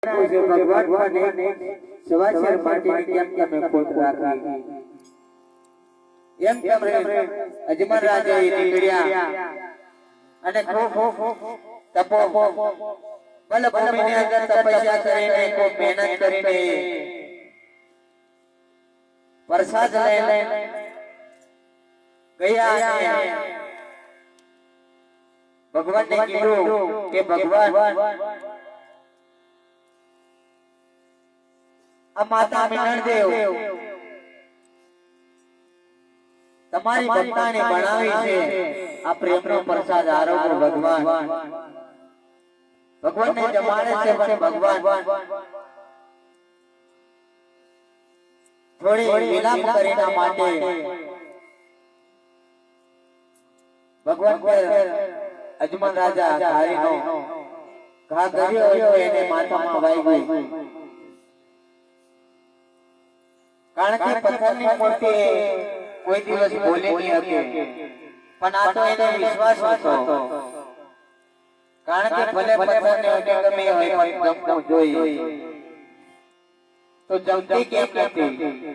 ભગવાન મને સવાશેર માટીની કેમ તમે ખોટ રાખી એમ કેમ રે અજમલ રાજાએ નીકળ્યા અને ખૂબ તપો બલ ભૂમિની અંદર તપસ્યા કરીને ખૂબ મહેનત કરીને પ્રસાદ લઈને ગયા ભગવાનને કીધું કે ભગવાન આ માતા મિનળદેવ તમારી ભક્તાને બનાવી છે આ પ્રેમનો પ્રસાદ આરોગ્ય ભગવાન ભગવાનને જમાડે છે પણ ભગવાન થોડી વિલાપ કરીને માટે ભગવાન પર અજમલ રાજા ધારીનો ઘા કર્યો હતો એને માથામાં વાગ્યું કારણ કે પથ્થરની મૂર્તિ કોઈ દિવસ બોલે નહીં હતી પણ આ તો એનો વિશ્વાસ હતો કારણ કે ભલે પથ્થરને અડે ગમે હોય પણ જમવું જોઈએ તો જમતી કેમ નથી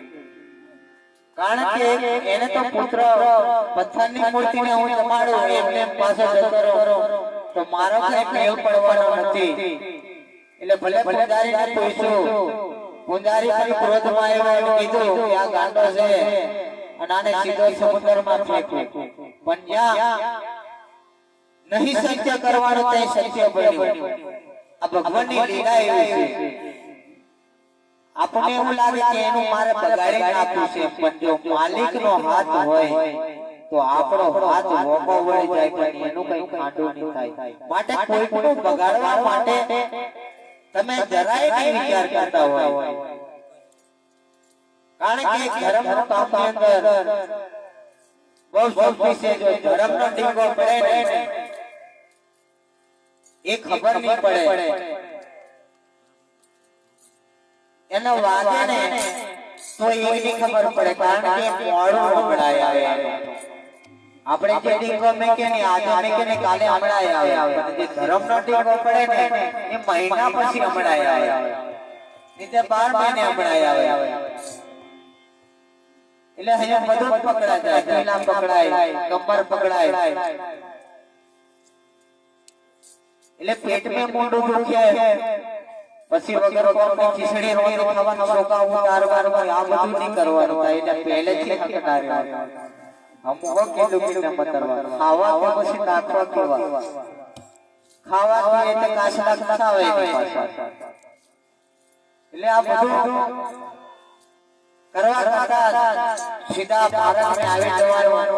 કારણ કે એને તો પુત્ર પથ્થરની મૂર્તિને હું જમાડું એમને પાસે જતો રહું તો મારો કઈ મેળ પડવાનો નથી એટલે ભલે પૂજારીને પૂછ્યું પૂજારી પણ ક્રોધમાં આવ્યો અને કીધું કે આ ગાંડો છે અને આને સીધો સમુદ્રમાં ફેંકો પણ જ્યાં નહીં સત્ય કરવાનું ત્યાં સત્ય બન્યું આ ભગવાનની લીલા એવી છે આપણે એવું લાગે કે એનું મારે બગાડી નાખવું છે પણ જો માલિકનો હાથ હોય તો આપણો હાથ મોકો વળી જાય પણ એનું કઈ ખાટું નહીં થાય માટે કોઈનું બગાડવા માટે તમે જરાય નહીં વિચાર કરતા હોય કારણ કે ધર્મનું કામની અંદર બહુ શોભી છે જો ધર્મનો ટીંગો પડે ને એ ખબર નહીં પડે એનો વાગે ને તો એની ખબર પડે કારણ કે મોડું હમણાં આવે આપણે જે ટીંગો મેં કે નહીં આજે મેં કે નહીં કાલે હમણાં આવે જે ધર્મનો ટીંગો પડે ને એ મહિના પછી હમણાં આવે નીચે 12 મહિને હમણાં આવે એટલે અહીંયા બધું પકડાય જાય ઢીલા પકડાય કમર પકડાય એટલે પેટમાં મોઢું દુખે પછી વગર કોમની ખીચડી રોટી ખાવાનું ચોખા ઉતારવાનું આ બધું નહીં કરવાનું થાય એટલે પહેલેથી હકદાર અમુક કીધું કે ન મતરવાનું ખાવા કે પછી નાખવા કેવા ખાવા એટલે કાચલા ખાવે એટલે આ બધું કરવા કરતા સીધા ભારતમાં આવી જવાનું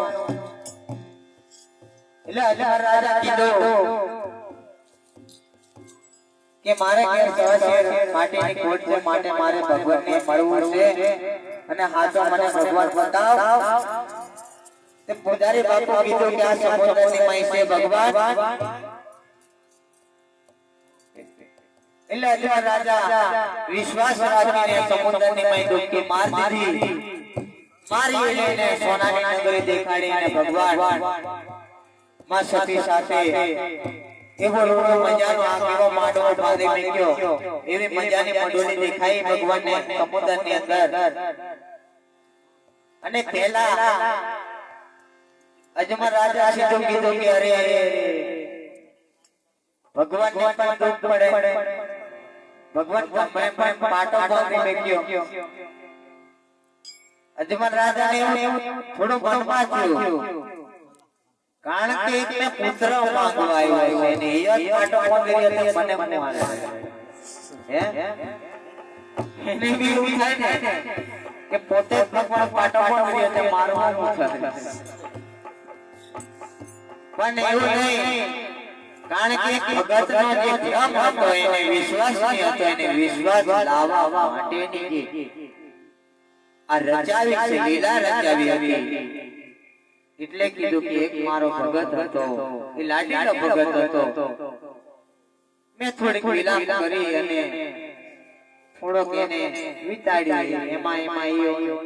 એટલે અજમલ રાજા કીધું કે મારે ઘેર સવાશેર માટીની ખોટ છે માટે મારે ભગવાનને મળવું છે અને હાથો મને ભગવાન બતાવ તે પૂજારી બાપુ કીધું કે આ સમુદ્રની માઈ છે ભગવાન એટલે અજમલ રાજા વિશ્વાસ રાખીને સમુદ્રની માઈ ડૂબકી માર દીધી મારી એને સોનાની નગરી દેખાડીને ભગવાન માં સતી સાથે એવો રોડો મજાનો આ કેવો માંડવો બાંધી મૂક્યો એવી મજાની મંડોળી દેખાઈ ભગવાનને સમુદ્રની અંદર અને પહેલા અજમલ રાજા સીધું કીધું કે અરે ભગવાનને પણ દુઃખ પડે ભગવાન પણ પાટો બાંધી મૂક્યો અજમલ રાજાને એવું થોડું મનમાં થયું કારણ કે એક મે પુત્ર માંગવા આવ્યો છે ને એ પાટો બાંધી એટલે મને મારે હે એને બી એવું થાય ને કે પોતે ભગવાન પાટો બાંધી એટલે મારવાનું થાય પણ એવું નહીં કારણ કે ભગતનો જે ધર્મ હતો એને વિશ્વાસ હતો એને વિશ્વાસ લાવવા માટેની આ રચાવી છે લીલા રચાવી હતી એટલે કીધું કે એક મારો ભગત હતો એ લાડીનો ભગત હતો મેં થોડીક વિલાપ કરી અને થોડોક એને વિતાડી એમાં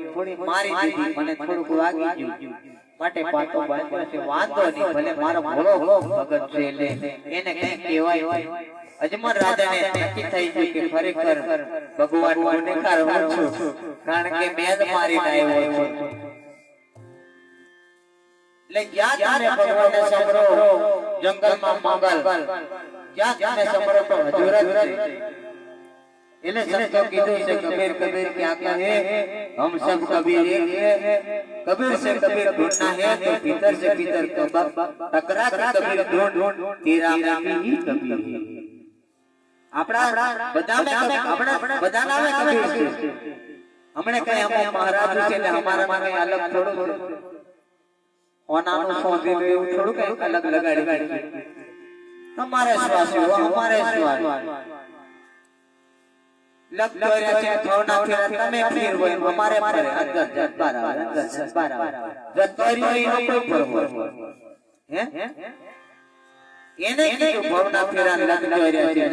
થોડી મારી દીધી મને થોડુંક વાગી ગયું માટે પાટો બાંધ્યો છે વાંધો નહીં ભલે મારો ભોળો ભગત છે એટલે એને કઈ કહેવાય અજમલ રાજાને નક્કી થઈ ગયું કે ખરેખર ભગવાન ગુનેગાર હું છું, કારણ કે મેં જ મારીને આવ્યો છું. એટલે જ્યાં તમે ભગવાનને સમરો જંગલમાં મંગલ, જ્યાં તમે સમરો તો હજુર જ છે. એટલે સંતો કીધું છે કબીર કબીર क्या कहे हम सब कबीर एक है, कबीर से कबीर ढूंढना है तो भीतर से भीतर टकरा कर कबीर ढूंढ तेरा मैं ही कबीर है. આપણા બધા નામે કબીર છે. हमने कहे हम महाराज છે ને हमारा में अलग થોડું છે, ઓનાનું સોંધી એવું થોડું કઈ અલગ લગાડી તમારે શ્વાસ हमारे श्वास लग तोरे से थोड़ा फिर તમે ફીર હોય हमारे पर अंदर जत बार अंदर जत बार जत तोरी નો કોઈ ફરક હે એને કીધું ભવના ફેરા લગ તોરે છે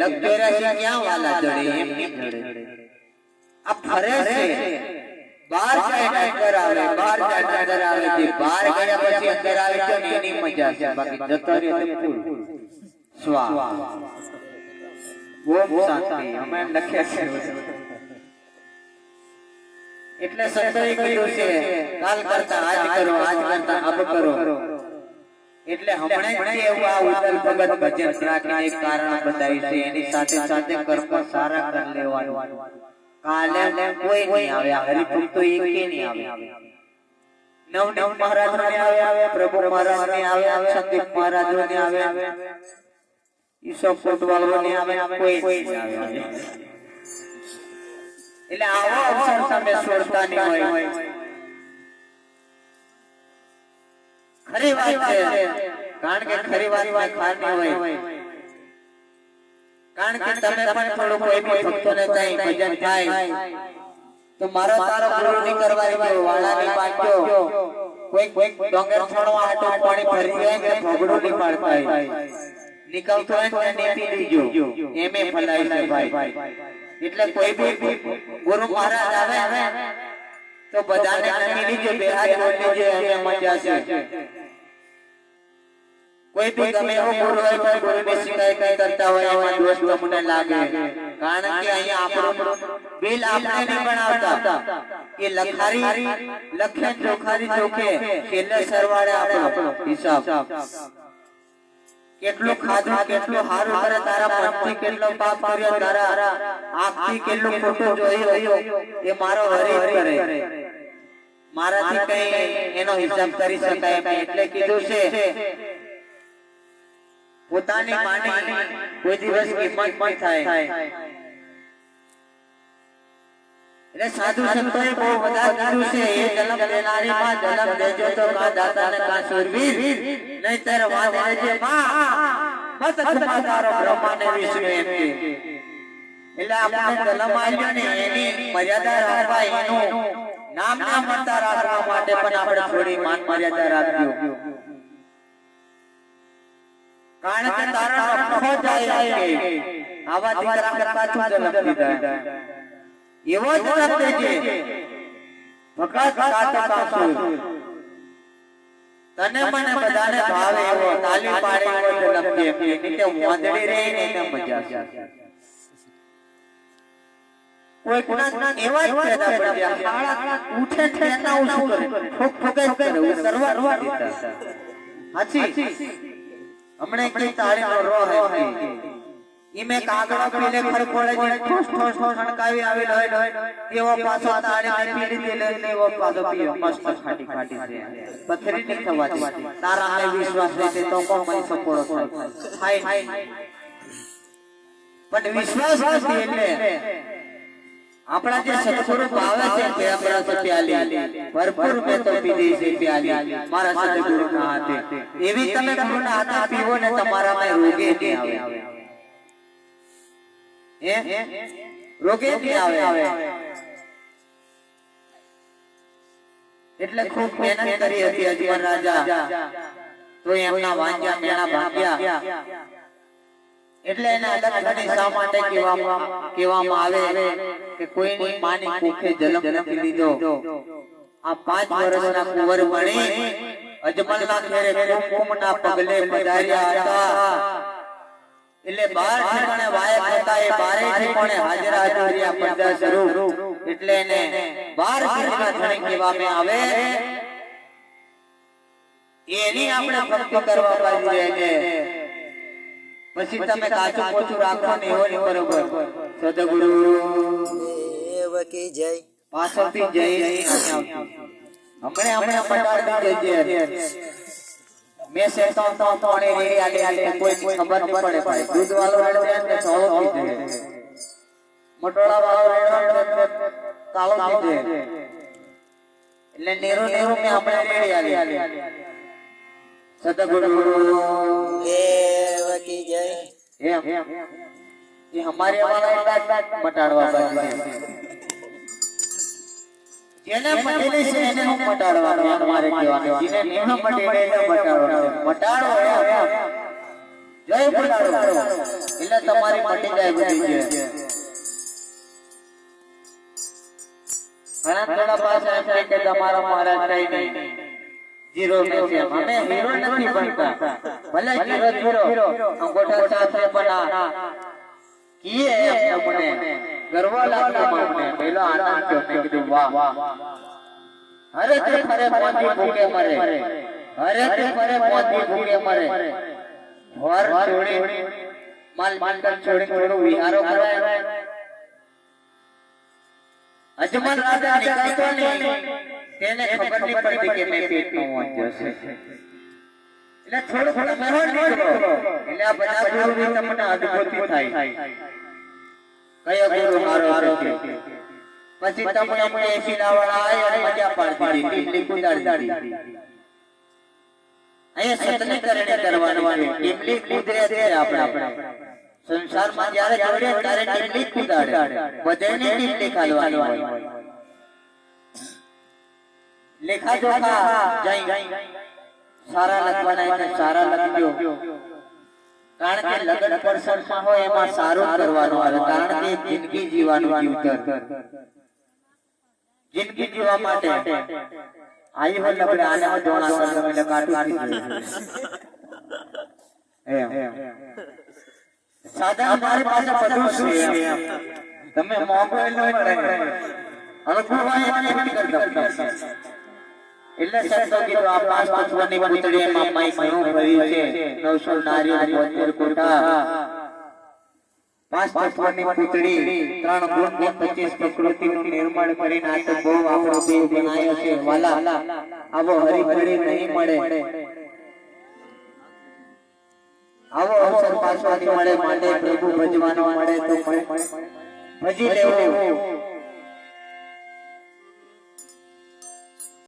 ક્યાં વાલા જડે એમ નહીં જડે. આ ફરે છે બહાર જાય અંદર આવે, બહાર જાય અંદર આવે છે, બહાર ગયા પછી અંદર આવે તો એની મજા છે, બાકી જતો રહે તો ફૂલ સ્વા ઓમ શાંતિ અમે લખ્યા છે. એટલે સંતોએ કહ્યું છે કાલ કરતા આજ કરો, આજ કરતા અબ કરો. એટલે હમણે જ એવું આ ઉત્તર ભગત ભજન રાખીને એક કારણ બતાવી છે, એની સાથે સાથે કર્મ સારા કરી લેવાનું. કાલે કોઈ નહીં આવે, હરિભક્તો એકે નહીં આવે. નવનીત મહારાજ ને આવે, પ્રભુ મહારાજ ને આવે, સંદીપ મહારાજ ને આવે, ઈસબ કોટવાળો ને આવે, કોઈ નહીં આવે. એટલે આવો અવસર તમે છોડતા નહીં હોય. ખરી વાત છે, કારણ કે ખરી વાતમાં ખાર નહીં હોય. કારણ કે તમે પણ થોડું કોઈ બી ભક્તોને કઈ ભજન થાય તો મારો તારો પૂરો નહીં કરવાની ગયો, વાળા નહીં પાડજો, કોઈ ડોંગર છોડવા હાટો પાણી ભરી જાય કે ભોગડું નહીં પાડતા નીકળતો હોય તો નીતિ દીજો, એમે ફલાય છે ભાઈ. એટલે કોઈ બી ગુરુ મહારાજ આવે તો બધાને નમી લીજો, બે હાથ જોડી લીજો, એમે મજા છે. કોઈ બી ગમે એવો ગુરુ હોય પણ ગુરુની શિકાયત કઈ કરતા હોય એમાં દોષ તમને લાગે. કારણ કે અહીંયા આપણું બિલ આપણે નહીં બનાવતા, એ લખારી લખે ચોખારી ચોખે છેલ્લે સરવાળે આપણો હિસાબ. કેટલું ખાધું, કેટલું હારું કરે, તારા મનથી કેટલો પાપ કર્યો, તારા આંખથી કેટલું ખોટું જોયું, એ મારો હરી કરે. મારાથી કઈ એનો હિસાબ કરી શકાય એમ. એટલે કીધું છે પોતાની માની કોઈ દિવસ કિંમત નહીં થાય. એટલે સાધુ સંતોએ બહુ બધા કીધું છે, એ જન્મ લેનારી માં જન્મ દેજો તો કા દાતા ને કા સુરવીર, નહીતર વાત રહેજે માં મત કુમારો બ્રહ્મા ને વિષ્ણુ એમ કે. એટલે આપણે જન્મ આવ્યો ને એની મર્યાદા રાખવા, એનું નામ ના મળતા રાખવા માટે પણ આપણે થોડી માન મર્યાદા રાખજો. કારણ કે તારા નફો જાય આવા દીકરા કરતા તું જન્મ દીધા એવો જન્મ દેજે ભગત કાતો કાસુર. તને મને બધાને ભાવે એવો, તાલી પાડે એવો જન્મ દે, નીચે વાંદડી રહે ને એને મજા છે. કોઈ ગુના એવા જ પેદા પડ્યા, હાડા ઉઠે છે એના હું શું કરે, ઠોક ઠોકે કરે, હું સરવા દીધા. હાચી हमने की ताड़ी नो रो है इमे कागड़ो पीले फर पड़े जे ठोस ठोस ठणकावी आवेल હોય તેવો પાછો તાળી પીલી તેલે તેવો પાછો પીયો મસ્ત ખાટી ખાટી છે, પથરી નહીં થવાતી. તારા મે વિશ્વાસ રહેતે તો કોણ મને સપોળો થાય પણ વિશ્વાસ નથી. એટલે આપણા જે સત્સંગ ભાવે છે તે આપણા સે પ્યાલી ભરપૂર મેં તો પીધી છે પ્યાલી મારા સાથે ગુરુના હાથે. એવી તમે ગુરુના હાથે પીવો ને તમારા મે રોગે નહીં આવે, હે રોગે નહીં આવે. એટલે ખૂબ મહેનત કરી હતી અજમલ રાજા, તો એમના વાંજા મેણા ભાગ્યા. એટલે એને અલગ શા માટે કહેવામાં આવે કે કોઈની માની કુખે જન્મ નથી લીધો. આ 5 વર્ષના કુંવર મણી અજમલના ઘરે કુમકુમના પગલે પધાર્યા હતા. એટલે 12 ઠેકાણે વાયક હતા એ 12 ઠેકાણે હાજરા હાજરિયા પડદા સ્વરૂપ એટલે એને 12 ઠેકાણા ધણી કહેવામાં આવે એની આપણે ભક્તિ કરવા પાછી છે પછી તમે કાચું પોચું રાખો ને એવો બરોબર સદગુરુ દેવ કી જય પાછળથી જય હમણે પટાડી દેજે મેં સે તો પાણી રેડી આલી કોઈ ખબર ન પડે ભાઈ દૂધ વાળો રેડે ને છોળો પી દે મટોળા વાળો રેડે કાળો પી દે એટલે નેરો મેં હમણે રેડી આલી सतगुरु देव की जय एम ये हमारे वाला मटाड़वा बाजी जेने मटेले से એને હું મટાડવાનો તમારે કહેવાનું જેને નેહ મટેલે એને મટાડવાનો મટાડો જય મટાડો એટલે તમારી મટી જાય બધી છે ઘણા થોડા પાસે એમ કે તમારા મહારાજ કઈ નહીં जीरो में से हमें हीरो नहीं बनता भले हीरो अंगूठा साथ में बना किए अपने गर्व लागता हमने पहला आनंद क्यों ने कि वाह हरे ते फरे पौंधी भूखे मरे हरे ते फरे पौंधी भूखे मरे और छोड़ी माल कर छोड़ी छोड़ो विहारो कराए अजमल राजा निकलतो नहीं તેને ખબર નહીં પડતી કે મેં પેટનો વાંચ્યો છે એટલે થોડો મેહો નીકળો એટલે આ બધા ગુરુની તમને અનુભૂતિ થાય કયો ગુરુ મારો છે પછી તમને એમને એસી લાવડા આયા મજા પાડી દીધી ટીમલી કુદાડી અહીંયા સતની કરણી કરવાનું છે ટીમલી કુદરે છે આપણે સંસારમાં જ્યારે જોડે ત્યારે ટીમલી કુદાડે બધાને ટીમલી ખાલવાની હોય लेखा जोखा जाई सारा लगवाना है सारा लग्यो कारण के लगन परसर માં હોય એમાં સારું કરવાનું આવે કારણ કે જિંદગી જીવવાનું જીવતર જિંદગી જીવવા માટે આઈ હોય આપણે આને જોણા કરવા એટલે કાઢી એમ સાદા મારી પાસે બધું છે તમે મોબાઈલ નો એટલે અનુભવાય એમ કરતા એટલે સંતો કીધું આ 5 પંચવની પુતળીમાં માઈ ઘણું ભર્યું છે 900 નારીઓ 72 કોઠા 5 પંચવની પુતળી 3 ગુણ 25 પ્રકૃતિનું નિર્માણ કરીને આ તો બહુ આપણો દેવ બનાવ્યો છે વાલા આવો હરીફળી નહીં મળે આવો અવસર પાછો મળે માટે પ્રભુ ભજવાનો મળે તો ભજી લેવો